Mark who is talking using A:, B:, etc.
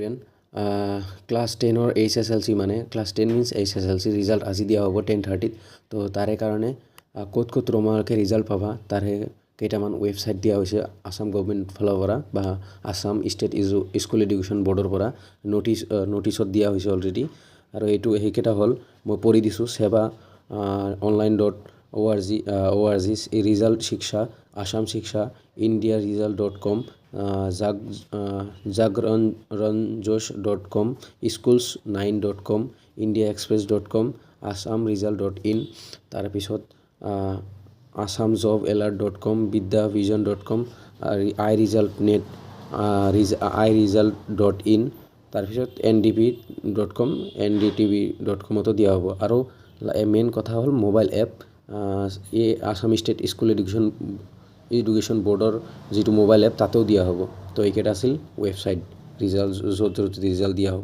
A: student class 10ৰ HSLC মানে class 10 means HSLC result আজি দিয়া হ'ব 10:30 তো তাৰে কাৰণে ক'ত তোমালোকে ৰিজাল্ট পাবা তাৰে কেইটামান ৱেবছাইট দিয়া হৈছে আসাম গভৰ্ণমেণ্ট ফালৰ পৰা বা আসাম ষ্টেট স্কুল এডুকেশ্যন বৰ্ডৰ পৰা নটিছত দিয়া হৈছে অলৰেডি আৰু এইটো সেইকেইটা হ'ল মই পঢ়ি দিছোঁ সেৱা online.org ৰিজাল্ট শিক্ষা আসাম শিক্ষা indiaresult.com jagranjosh.com schools9.com indiaexpress.com assamresult.in তাৰপিছত assamjobalert.com vidyavision.com iresult.in তাৰপিছত ndp.com ndtv.comতো দিয়া হ'ব আৰু মেইন কথা হ'ল মোবাইল এপ এই আসাম ষ্টেট স্কুল এডুকেশ্যন বৰ্ডৰ যিটো মোবাইল এপ তাতেও দিয়া হ'ব তো এইকেইটা আছিল ৱেবছাইট ৰিজাল্ট য'ত ৰিজাল্ট দিয়া হ'ব